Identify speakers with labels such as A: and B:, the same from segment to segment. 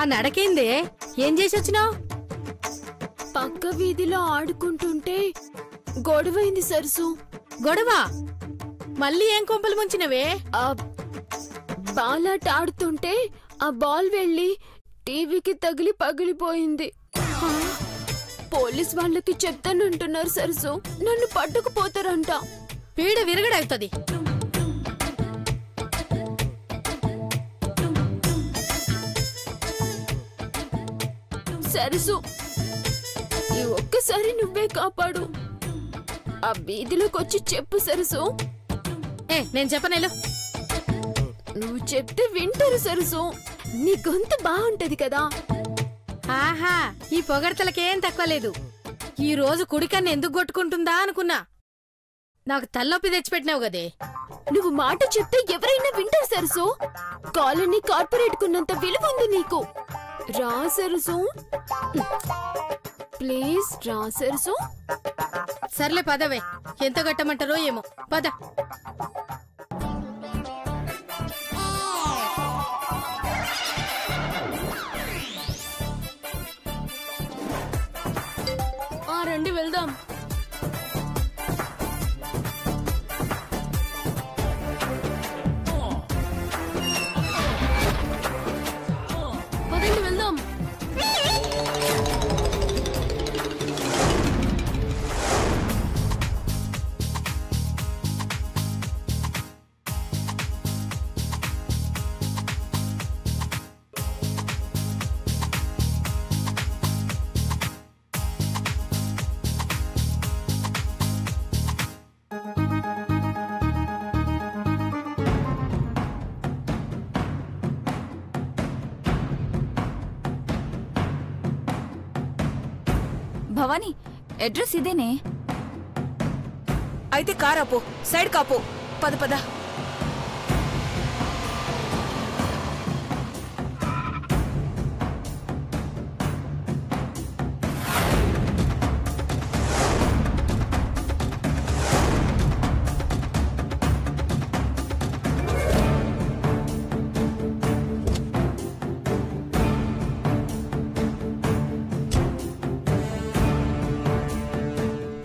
A: ఆ నడకేందే? ఏం చేసి వచ్చినావు?
B: పక్క వీధిలో ఆడుకుంటుంటే గొడవైంది సరసు.
A: గొడవ? మళ్ళీ ఏం కొంపలు ముంచినవే?
B: బాలాట ఆడుతుంటే ఆ బాల్ వెళ్లి టీవీకి తగిలి పగిలిపోయింది. పోలీస్ వాళ్ళకి చెప్తానంటున్నారు సరసు. నన్ను పట్టుకుపోతారంట.
A: పీడ విరగడవుతుంది.
B: సరసు, ఈ ఒక్కసారి నువ్వే కాపాడు. ఆ వీధిలోకి వచ్చి చెప్పు సరసు.
A: నేను చెప్పనేలు.
B: నువ్వు చెప్తే వింటారు సరసు. నీ గొంతు బాగుంటది కదా.
A: ఆహా, ఈ పొగడతలకేం తక్కువ లేదు. ఈ రోజు కుడికన్ను ఎందుకు కొట్టుకుంటుందా అనుకున్నా. నాకు తలనొప్పి తెచ్చిపెట్టినావు గదే.
B: నువ్వు మాట చెప్తే ఎవరైనా వింటారు సరసు. కాలనీ కార్పొరేట్ కున్నంత విలువ ఉంది నీకు. రా సరసు, ప్లీజ్ రా సరసు.
A: సర్లే పదవే. ఎంత కట్టమంటారో ఏమో. పద.
B: రండి వెళ్దాం. పదండి వెళ్దాం.
C: భవానీ, అడ్రస్ ఇదేనే?
D: అయితే కారాపో, సైడ్ కాపో. పద పద.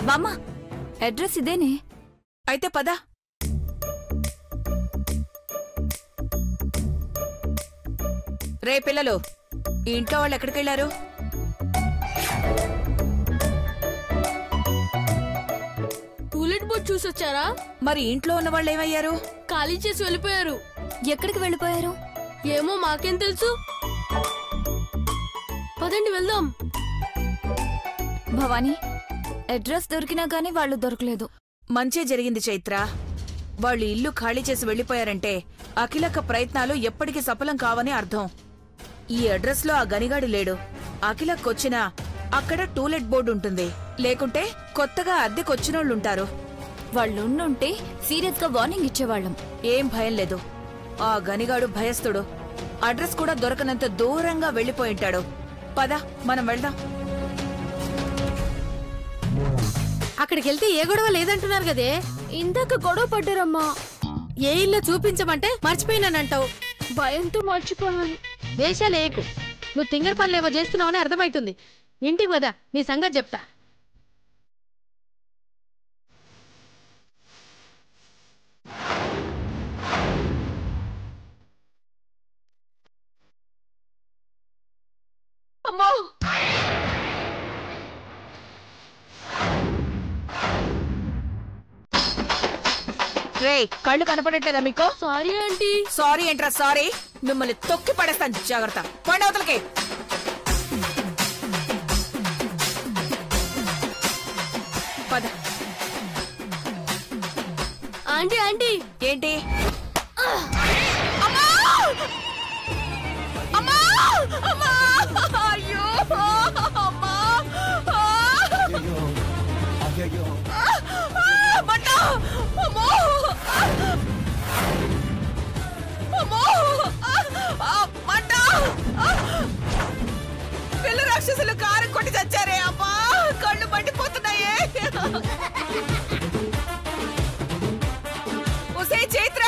C: బామ్మ, అడ్రస్ ఇదేనే?
D: అయితే పద. రే పిల్లలు, ఈ ఇంట్లో వాళ్ళు ఎక్కడికెళ్లారు?
B: To let board చూసొచ్చారా?
D: మరి ఇంట్లో ఉన్న వాళ్ళు ఏమయ్యారు?
B: ఖాళీ చేసి వెళ్ళిపోయారు.
C: ఎక్కడికి వెళ్ళిపోయారు?
B: ఏమో మాకేం తెలుసు. పదండి వెళ్దాం.
C: భవానీ, అడ్రస్ దొరికినా గానీ వాళ్ళు దొరకలేదు.
D: మంచే జరిగింది చైత్ర. వాళ్ళు ఇల్లు ఖాళీ చేసి వెళ్లిపోయారంటే అఖిలక్క ప్రయత్నాలు ఎప్పటికీ సఫలం కావని అర్థం. ఈ అడ్రస్ లో ఆ గనిగాడు లేడు. అఖిలక్కొచ్చినా అక్కడ టూలెట్ బోర్డు ఉంటుంది. లేకుంటే కొత్తగా అద్దెకొచ్చినోళ్ళుంటారు.
C: వాళ్ళుండుంటే సీరియస్ గా వార్నింగ్ ఇచ్చేవాళ్ళం.
D: ఏం భయం లేదు. ఆ గనిగాడు భయస్తుడు. అడ్రస్ కూడా దొరకనంత దూరంగా వెళ్లిపోయింటాడు. పద, మనం వెళ్దాం.
A: అక్కడికెళ్తే ఏ గొడవ లేదంటున్నారు గదే.
B: ఇందాక గొడవ పడ్డారమ్మా.
A: ఏ ఇల్లు చూపించమంటే మర్చిపోయినానంటావు.
B: భయంతో మర్చిపోయాను.
A: వేషాలేకు. నువ్వు తింగర్ పనులేమో చేస్తున్నావని అర్థమైతుంది. ఇంటికి వదా, నీ సంగతి చెప్తా.
B: అమ్మో,
D: రే, కళ్ళు కనపడట్లేదా మీకు?
B: Sorry aunty.
D: సారీ ఏంట్రా సారీ? మిమ్మల్ని తొక్కి పడేస్తాను, జాగ్రత్త. పండవతలకి. పద.
B: Aunty aunty.
D: ఏంటి? పిల్ల రాక్షసులు కారు కొట్టి చచ్చారే అమ్మా. కళ్ళు మండిపోతున్నాయే. ఒసే చైత్ర,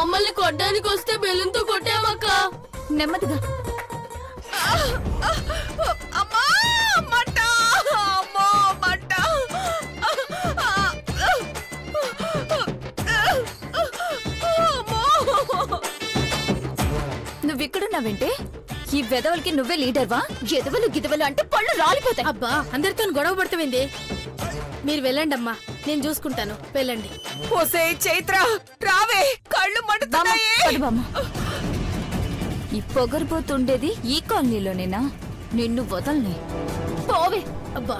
B: మమ్మల్ని కొట్టడానికి వస్తే బెలూన్తో కొట్టామక్క.
C: నెమ్మదిగా.
D: అమ్మా మంట! అమ్మో మంట!
C: నువ్విక్కడున్నావంటే ఈ వెదవలకి నువ్వే లీడర్వా?
B: ఎదవలు గిదవలు అంటే పళ్ళు రాలిపోతాయి.
A: అబ్బా అందరితో గొడవ పడతావేంది? మీరు వెళ్ళండి అమ్మా, నేను చూసుకుంటాను. వెళ్ళండి.
D: ఓసే చైత్ర రావే, కళ్ళు మండుతున్నాయి.
C: ఈ పొగరుపోతుండేది ఈ కాలనీలోనేనా? నిన్ను వదల్ని.
B: పోవే.
A: అబ్బా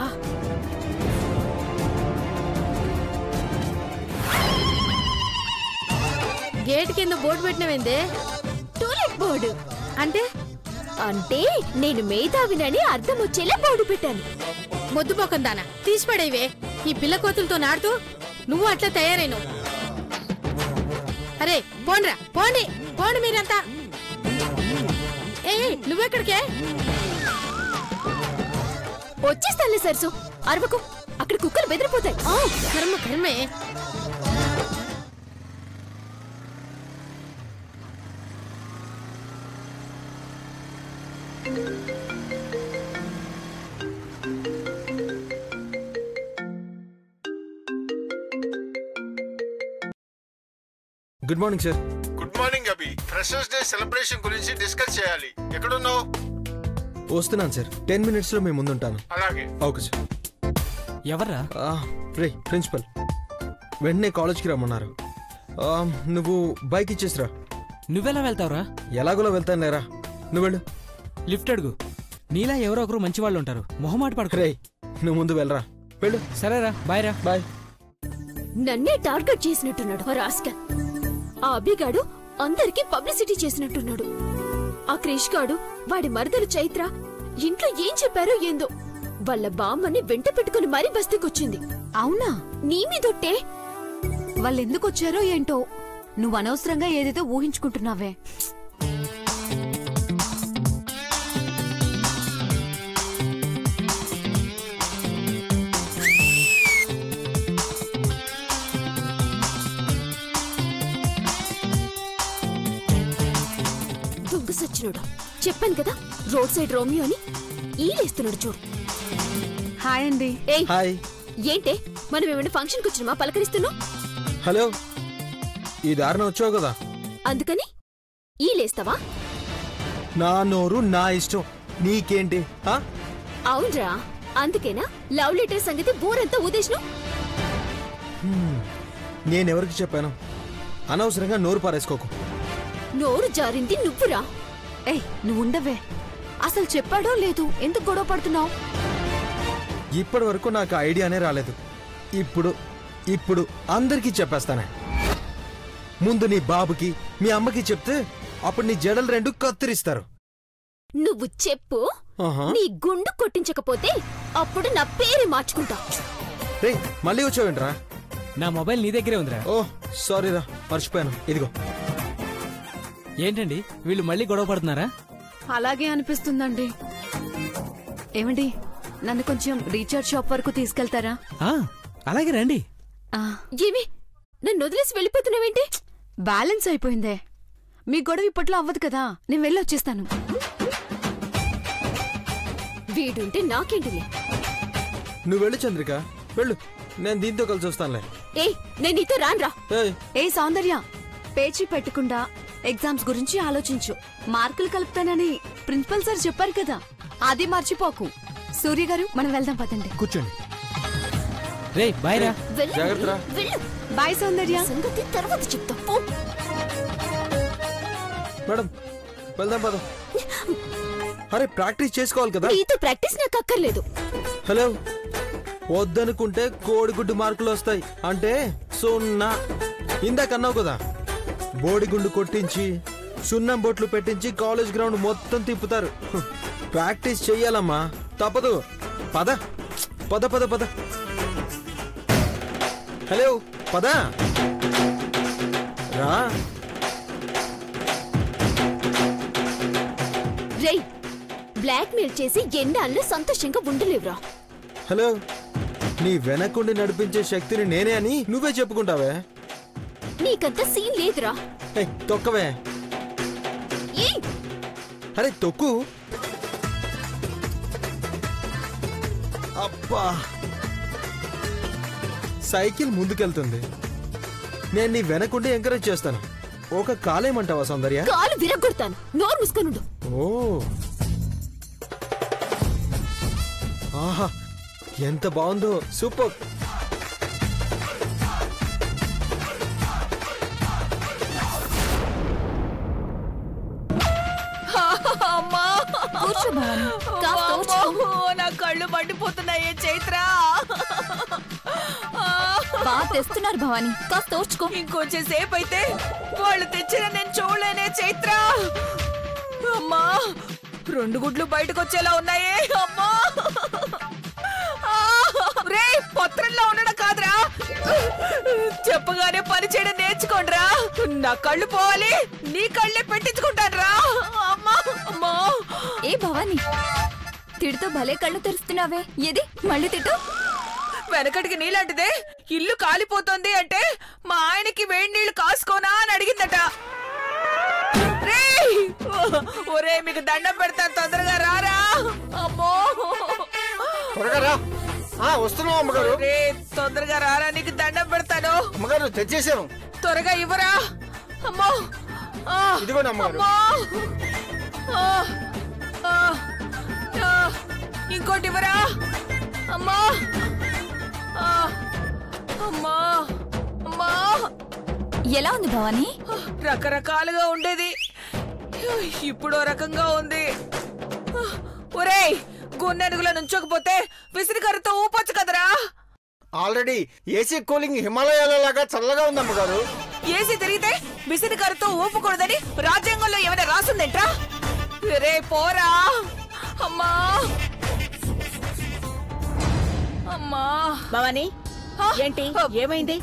A: గేట్ కింద బోర్డు పెట్టినవేందే?
B: టూలెట్ బోర్డు
A: అంటే
B: అంటే నేను మేధావినని అర్థం వచ్చేలా బోర్డు పెట్టాను.
A: మొద్దుపోకందానా తీసిపడేవే. ఈ పిల్ల కోతులతో నాడుతూ నువ్వు అట్లా తయారైనవు. అరే పోండ్రా, పోండి పోండి మీరంతా. ఏ నువ్వెక్కడికే?
B: వచ్చేస్తానులే సరసు, అరవకు. అక్కడ కుక్కలు బెదిరిపోతాయి.
A: కర్మ కర్మే.
E: Good morning sir.
F: Good morning Abhi. Freshers day celebration గురించి డిస్కస్ చేయాలి. ఎక్కడున్నావు?
E: వస్తున్నాను సార్. 10 minutes లో మేము ముందుంటాను.
F: అలాగే.
E: Okay sir.
G: ఎవర్రా?
E: రే ప్రిన్సిపల్ వెంటనే కాలేజ్కి రమ్మన్నారు. నువ్వు బైక్ ఇచ్చేసిరా.
G: నువ్వెలా వెళ్తావురా?
E: ఎలాగోలా వెళ్తాను లేరా, నువ్వు వెళ్ళు.
G: లిఫ్ట్ అడుగు. నీలా ఎవరో ఒకరు మంచి వాళ్ళు ఉంటారు. మొహమాట పడుకో.
E: రే నువ్వు ముందు వెళ్ళరా, వెళ్ళు.
G: సరేరా, బాయ్ రా.
E: బాయ్.
B: నన్నే టార్గెట్ చేసినట్టున్నాడు ఆ రాస్కల్. ఆ అభిగాడు అందరికీ పబ్లిసిటీ చేసినట్టున్నాడు. ఆ క్రిష్ గాడు, వాడి మరదలు చైత్ర ఇంట్లో ఏం చెప్పారో ఏందో. వాళ్ళ బామ్మని వెంట పెట్టుకుని మరీ బస్తీకొచ్చింది.
C: అవునా?
B: నీ మీదొట్టే.
C: వాళ్ళెందుకు వచ్చారో ఏంటో. నువ్వు అనవసరంగా ఏదేదో ఊహించుకుంటున్నావే.
B: దొంగ సచ్చినోడు. చెప్పాను కదా రోడ్ సైడ్ రోమియో అని. ఈలేస్తున్నాడు చూడు.
C: హాయ్ అండి.
B: ఏయ్
E: హాయ్.
B: ఏంటే మనం ఏమైనా ఫంక్షన్కి వచ్చినామా పలకరిస్తున్నావు?
E: హలో, ఈ దారిన వచ్చావు కదా,
B: అందుకని ఈలేస్తావా?
E: నా నోరు నా ఇష్టం, నీకేంటి?
B: అవునరా, అందుకేనా లవ్ లెటర్ సంగతి బోరంతా ఊదేశను?
E: నేనెవరికి చెప్పాను? అనవసరంగా నోరు పారేసుకోకు.
B: నోరు జారింది నువ్వురా.
C: ఏయ్ నువ్వు ఉండవే. అసలు చెప్పాడో లేదు, ఎందుకు గొడవ పడుతున్నావు?
E: ఇప్పటి వరకు నాకు ఐడియానే రాలేదు. ఇప్పుడు ఇప్పుడు అందరికీ చెప్పేస్తానే. ముందు నీ బాబుకి మీ అమ్మకి చెప్తే అప్పుడు నీ జడలు 2 కత్తిరిస్తారు.
B: నువ్వు చెప్పు. నీ గుండు కొట్టించకపోతే అప్పుడు నా పేరు మార్చుకుంటా.
E: రే మళ్ళీ వచ్చావేంట్రా?
G: నా మొబైల్ నీ దగ్గరే ఉందిరా.
E: ఓ సారీరా, మర్చిపోయాను. ఇదిగో.
G: ఏంటండి వీళ్ళు మళ్ళీ గొడవ పడుతున్నారా?
C: అలాగే అనిపిస్తుందండి. ఏమండి, నన్ను కొంచెం రీఛార్జ్ షాప్ వరకు తీసుకెళ్తారా?
G: అలాగే రండి.
B: ఏమి నన్ను వదిలేసి వెళ్ళిపోతున్నావేంటి?
C: బ్యాలెన్స్ అయిపోయిందే. మీ గొడవ ఇప్పట్లో అవ్వదు కదా, నేను వెళ్ళొచ్చేస్తాను.
B: వీడుంటే నాకేంటిలే.
E: నువ్వు వెళ్ళు చంద్రిక, వెళ్ళు. నేను దీంతో కలిసి వస్తానులే.
B: ఏయ్ నేను నీతో రాన్రా.
C: ఏ సౌందర్య, పేచీ పెట్టకుండా ఎగ్జామ్స్ గురించి ఆలోచించు. మార్కులు కలుపుతానని ప్రిన్సిపల్ సార్ చెప్పారు కదా, అది మర్చిపోకు. సూర్య గారు, మనం వెళ్దాం పదండి.
E: కూర్చోండి.
G: రే బాయ్ రా.
E: జాగ్రత్త.
B: వెళ్ళు.
C: బాయ్ సౌందర్య.
B: సంగతి తర్వాత చెప్తా. పో.
E: మేడం వెళ్దాం పద. అరే ప్రాక్టీస్ చేసుకోవాలి కదా.
B: నీతో ప్రాక్టీస్ నాకు అక్కర్లేదు.
E: హలో, వద్దనుకుంటే కోడిగుడ్డు మార్కులు వస్తాయి అంటే 0. ఇందాకన్నావు కదా, బోడిగుండు కొట్టించి సున్నం బొట్లు పెట్టించి కాలేజ్ గ్రౌండ్ మొత్తం తిప్పుతారు. ప్రాక్టీస్ చెయ్యాలమ్మా, తప్పదు. పద పద పద పద. హలో పద రా.
B: రేయ్, బ్లాక్ మెయిల్ చేసి ఎన్నాళ్ళు సంతోషంగా ఉండలేవురా.
E: హలో, నీ వెనకుండి నడిపించే శక్తిని నేనే అని నువ్వే చెప్పుకుంటావే.
B: నీకంత సీన్ లేదురా.
E: ఏయ్, తొక్కవే.
B: ఏయ్,
E: అరే తొక్కు. అబ్బా, సైకిల్ ముందుకెళ్తుంది. నేను నీ వెనకుండి ఎంకరేజ్ చేస్తాను. ఒక కాలేమంటావా సౌందర్య?
B: కాలు విరగొడతాను. నోరు మూసుకొనుండు.
E: ఓ, ఆహా, ఎంత బాగుందో. సూపర్.
D: అమ్మా,
B: కూర్చో భవాని. కాస్త ఓర్చుకో.
D: అమ్మో, నా కళ్ళు మండిపోతున్నాయే చైత్ర.
B: బాగా తెస్తున్నారు భవాని, కాస్త ఓర్చుకో.
D: ఇంకొంచెం సేపు అయితే వాళ్ళు తెచ్చిన నేను చూడలేనే చైత్ర. అమ్మా, 2 గుడ్లు బయటకు వచ్చేలా ఉన్నాయే. అమ్మా, రే, పత్రంలో ఉండడం కాదురా, చెప్పగానే పని చేయడం నేర్చుకోండిరా. నా కళ్ళు పోవాలి, నీ కళ్ళే పెట్టించుకుంటానురా. అమ్మా, అమ్మా.
B: ఏ భవాని, తిడుతూ భలే కళ్ళు తెరుస్తున్నావే. ఏది మళ్ళీ తిట్టు.
D: వెనకటికి నీలాంటిదే ఇల్లు కాలిపోతుంది అంటే మా ఆయనకి వేడి నీళ్లు కాసుకోనా అని అడిగిందట. రేయ్! ఒరే, మీకు దండం పెడతాను, తొందరగా రారా. అమ్మో,
F: త్వరగా రా. వస్తున్నావు అమ్మగారు.
D: రే, తొందరగా రారా, నీకు దండం పెడతాను.
F: అమ్మగారు తెచ్చేసాను.
D: త్వరగా ఇవ్వరా. అమ్మో,
F: ఇదిగోండి అమ్మగారు.
D: అమ్మో, ఇంకోటి ఇవ్వరా. అమ్మా, అమ్మా, అమ్మా.
B: ఎలా ఉంది భవాని?
D: రకరకాలుగా ఉండేది, ఇప్పుడు రకంగా ఉంది. ఒరేయ్, గున్నెనుగులో నుంచోకపోతే విసిరికర్రతో ఊపొచ్చు కదరా.
F: ఆల్రెడీ ఏసీ కూలింగ్ హిమాలయాలలాగా చల్లగా ఉంది అమ్మగారు.
D: ఏసీ తిరిగితే విసిరికర్రతో ఊపకూడదని రాజ్యాంగంలో ఏమైనా రాసిందేంట్రా? రే, పోరా. అమ్మా, అమ్మా.
H: భవాని, ఏంటి ఏమైంది?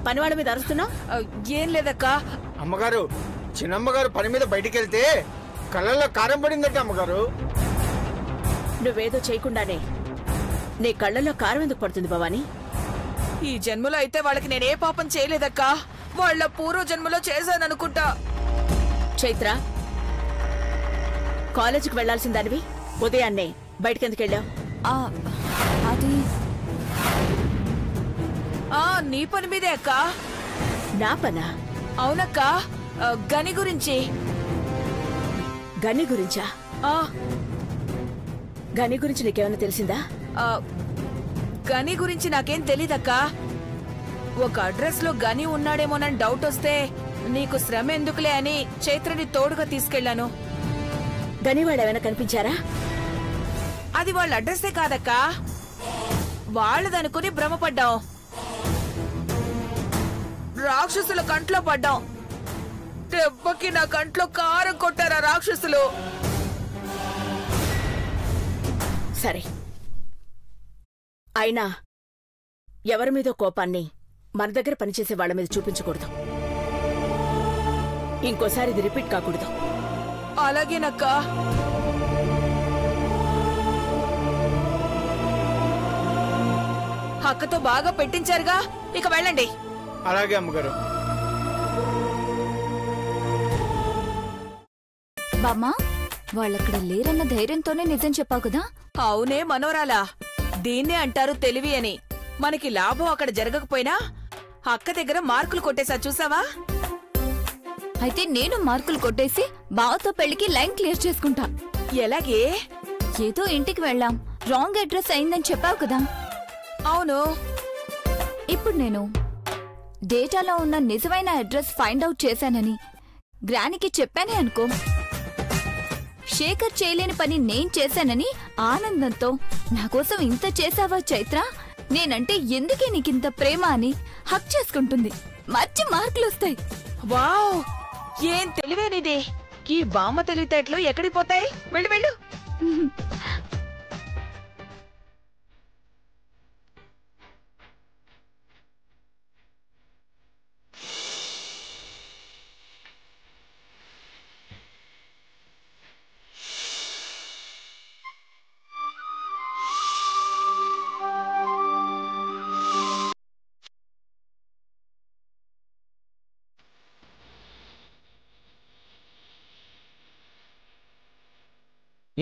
H: పనివాళ్ళ మీద అరుస్తున్నా?
D: ఏం లేదక్కా.
F: అమ్మగారు, చిన్నమ్మగారు పని మీద బయటికి వెళ్తే కళ్ళల్లో కారం పడిందట అమ్మగారు.
H: నువ్వేదో చేయకుండానే నీ కళ్ళల్లో కారం ఎందుకు పడుతుంది భవాని?
D: ఈ జన్మలో అయితే వాళ్ళకి నేనే పాపం చేయలేదక్కా. వాళ్ళ పూర్వ జన్మలో చేశాననుకుంటా.
H: చైత్ర, కాలేజీకి వెళ్లాల్సిన దానివి ఉదయాన్నే బయటకెందుకు వెళ్ళావు?
B: అది
D: నీ పని మీదే అక్కా.
H: నా పనా?
D: అవునక్కా, గని గురించి.
H: గని గురించా? గని గురించి నీకేమైనా తెలిసిందా?
D: గని గురించి నాకేం తెలీదక్కా. ఒక అడ్రస్ లో గని ఉన్నాడేమోనని డౌట్ వస్తే నీకు శ్రమ ఎందుకులే అని చైత్రని తోడుగా తీసుకెళ్లాను.
H: గనివాడు ఏమైనా కనిపించారా?
D: అది వాళ్ళ అడ్రస్సే కాదక్కా, వాళ్ళదనుకుని భ్రమపడ్డాం. రాక్షసుల కంట్లో పడ్డాం. దెబ్బకి నా కంట్లో కారం కొట్టారా రాక్షసులు.
H: సరే, అయినా ఎవరి మీదో కోపాన్ని మన దగ్గర పనిచేసే వాళ్ళ మీద చూపించకూడదు. ఇంకోసారి ఇది రిపీట్ కాకూడదు.
D: అలాగేనక్కా. అక్కతో బాగా పెట్టించారుగా, ఇక వెళ్ళండి.
F: అలాగే అమ్మగారు.
B: బామ్మా, వాళ్ళక్కడ లేరన్న ధైర్యంతోనే నిజం చెప్పావు కదా.
D: అవునే మనోరాలా, దీన్నే అంటారు తెలివి అని. మనకి లాభం అక్కడ జరగకపోయినా అక్క దగ్గర మార్కులు కొట్టేశా, చూసావా?
B: అయితే నేను మార్కులు కొట్టేసి బావతో పెళ్లికి లైన్ క్లియర్ చేసుకుంటా.
D: ఎలాగే?
B: ఏదో ఇంటికి వెళ్ళాం, రాంగ్ అడ్రస్ అయిందని చెప్పావు కదా.
D: అవును.
B: ఇప్పుడు నేను డేటాలో ఉన్న నిజమైన అడ్రస్ ఫైండ్ అవుట్ చేశానని గ్రానికి చెప్పానే అనుకో. శేఖర్ చేయలేని పని నేను చేశానని ఆనందంతో నా కోసం ఇంత చేశావా చైత్ర, నేనంటే ఎందుకే నీకింత ప్రేమ అని హక్ చేసుకుంటుంది. మంచి మార్కులు వస్తాయి.
D: వావ్, ఏం తెలివేనిది. ఈ బామ్మ తెలివితేటలు ఎక్కడికి పోతాయి? వెళ్ళు వెళ్ళు.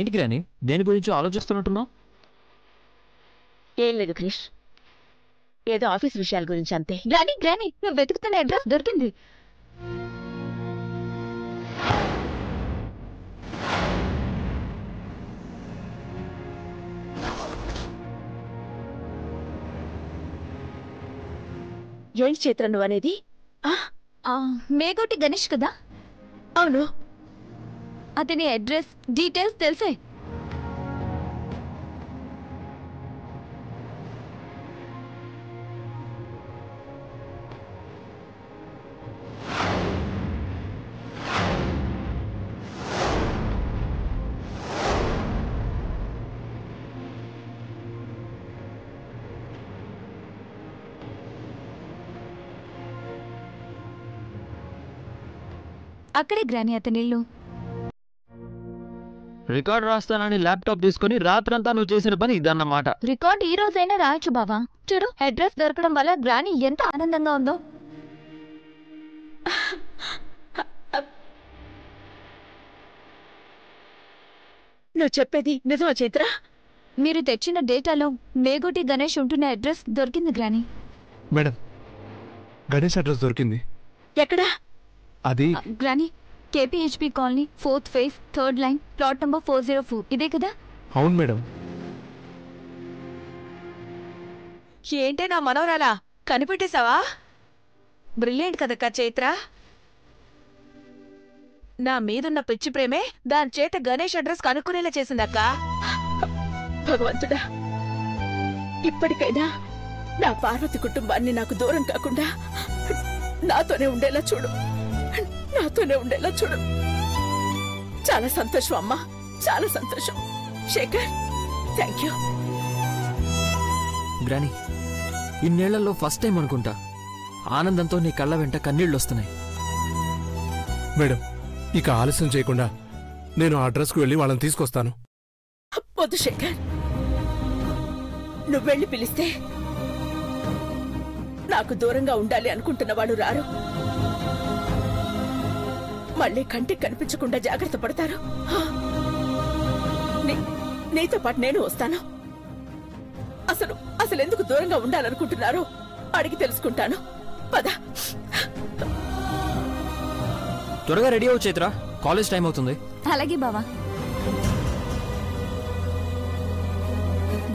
I: ఏంటి గ్రాని దేని గురించి ఆలోచిస్తున్నట్టున్నావు?
H: ఏం లేదు క్రిష్, ఏదో ఆఫీస్ విషయాల గురించి అంతే.
B: గ్రాని నువ్వు వెతుకుతున్న అడ్రస్ దొరికింది.
H: ఏంటి చైత్ర నువ్వు అనేది?
B: మేగోటి గణేష్ కదా?
H: అవును.
B: అతని అడ్రస్ డీటెయిల్స్ తెలుసే. అక్కడే గ్రాని అతని ఇల్లు.
I: రికార్డ్ రాస్తానని ల్యాప్టాప్ తీసుకుని రాత్రంతా నువ్వు చేసిన పని ఇదన్నమాట.
B: రికార్డ్ ఈ రోజైనా రాయొచ్చు బావా. చూడు, అడ్రస్ దొరకడం వల్ల గ్రాని ఎంత ఆనందంగా ఉందో.
H: నువ్వు చెప్పేది నిజమా చైత్ర?
B: మీరు తెచ్చిన డేటాలో మేగోటి గణేష్ ఉంటున్న అడ్రస్ దొరికింది గ్రాని.
J: మేడం, గణేష్ అడ్రస్ దొరికింది.
H: ఎక్కడా?
J: అది
B: granny, KPHB colony, 4th phase, 3rd line, plot number 404. ఇదే కదా?
J: అవును మేడం.
D: ఏంటే నా మనవరాలా, కనిపెట్టేశావా? బ్రిలియంట్ కదక్కా చైత్ర. నా మీదున్న పిచ్చి ప్రేమే దాని చేత గణేష్ అడ్రస్ కనుక్కునేలా చేసిందక్క.
H: భగవంతుడా, ఇప్పటికైనా నా పార్వతి కుటుంబాన్ని నాకు దూరం కాకుండా నాతోనే ఉండేలా చూడు, నాతోనే ఉండేలా చూడు. చాలా సంతోషం అమ్మా, చాలా సంతోషం. Shekhar, thank you.
I: గ్రాని, ఇన్నేళ్లలో ఫస్ట్ టైం అనుకుంటా ఆనందంతో నీ కళ్ళ వెంట కన్నీళ్ళు వస్తున్నాయి.
J: మేడం, ఇక ఆలస్యం చేయకుండా నేను ఆ అడ్రస్కు వెళ్ళి వాళ్ళని తీసుకొస్తాను.
H: వద్దు శేఖర్, నువ్వు వెళ్ళి పిలిస్తే నాకు దూరంగా ఉండాలి అనుకుంటున్న వాళ్ళు రారు. మళ్ళీ కంటికి కనిపించకుండా జాగ్రత్త పడతారు. నీతో పాటు నేను వస్తాను. అసలు ఎందుకు దూరంగా ఉండాలనుకుంటున్నారో అడిగి తెలుసుకుంటాను. పద.
I: త్వరగా రెడీ అవ్వు చైత్ర, కాలేజ్ టైం అవుతుంది.
B: అలాగే బావా.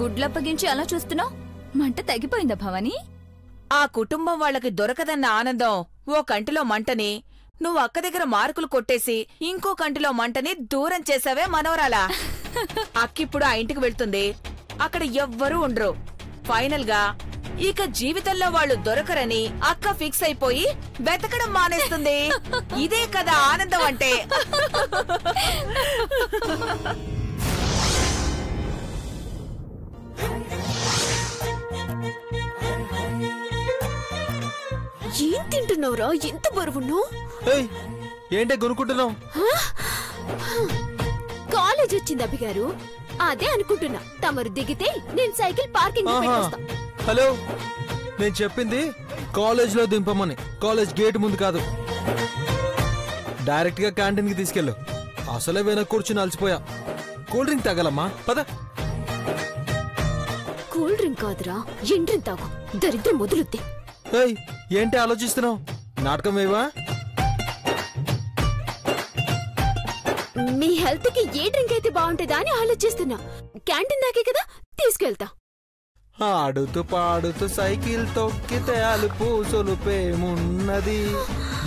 B: గుడ్లప్పగించి అలా చూస్తున్నావు, మంట తగ్గిపోయిందా భవానీ?
D: ఆ కుటుంబం వాళ్ళకి దొరకదన్న ఆనందం ఓ కంటిలో మంటని, నువ్వు అక్క దగ్గర మార్కులు కొట్టేసి ఇంకో కంటిలో మంటని దూరం చేసావే మనవరాలా. అక్కిప్పుడు ఆ ఇంటికి వెళ్తుంది, అక్కడ ఎవ్వరూ ఉండరు. ఫైనల్ గా ఇక జీవితంలో వాళ్ళు దొరకరని అక్క ఫిక్స్ అయిపోయి వెతకడం మానేస్తుంది. ఇదే కదా ఆనందం అంటే.
B: ఏం తింటున్నావురా, ఎంత బరువున్నావు?
E: ఏంటే కొనుక్కుంటున్నావు?
B: కాలేజ్ వచ్చింది అభిగారు, అదే అనుకుంటున్నా. తమరు దిగితే నేను సైకిల్ పార్కింగ్ పెట్టొస్తా.
E: హలో, నేను చెప్పింది కాలేజ్ లో దింపమని, కాలేజ్ గేట్ ముందు కాదు. డైరెక్ట్ గా క్యాంటీన్ కి తీసుకెళ్ళు. అసలే వెనక కూర్చుని అలసిపోయా. కూల్ డ్రింక్ తాగాలమ్మా, పద.
B: కూల్ డ్రింక్ కాదురా, ఎండ్రింక్ తాగు. దరిద్రం మొదలుద్ది.
E: ఏంటి ఆలోచిస్తున్నావు? నాటకం వేవా?
B: మీ హెల్త్ కి ఏ డ్రింక్ అయితే బాగుంటుందా అని ఆలోచిస్తున్నా. క్యాంటీన్ దాకే కదా, తీసుకెళ్తా.
E: ఆడుతూ పాడుతూ సైకిల్ తొక్కితే అలుపు సొలుపేమున్నది,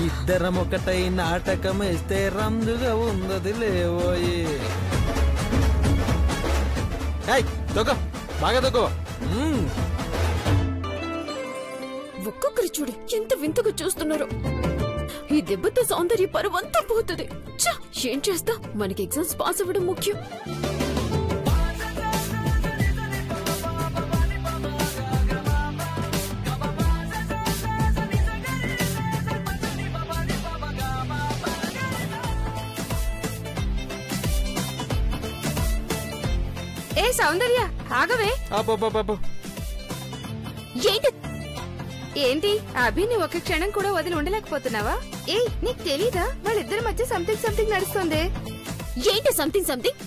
E: ఇద్దరం ఒకటై నాటకం వేస్తే రంజుగా ఉన్నది లేవోయి. తొక్క, బాగా తొక్క.
B: ఒక్కొక్కరు చూడు ఎంత వింతగా చూస్తున్నారో. ఈ దెబ్బతో సౌందర్య పరువంతా పోతుంది. ఏం చేస్తా, మనకి ఎగ్జామ్స్ పాస్ అవ్వడం ముఖ్యం.
A: ఏ సౌందర్య, ఆగవే. ఏంటి అభిని ఒక క్షణం కూడా వదిలి ఉండలేకపోతున్నావా? నీకు తెలీదా వాళ్ళిద్దరి మధ్య సంథింగ్ నడుస్తుంది?
B: ఏంటి సంథింగ్?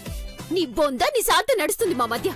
B: నీ బొంద నీ సాత నడుస్తుంది మా మధ్య.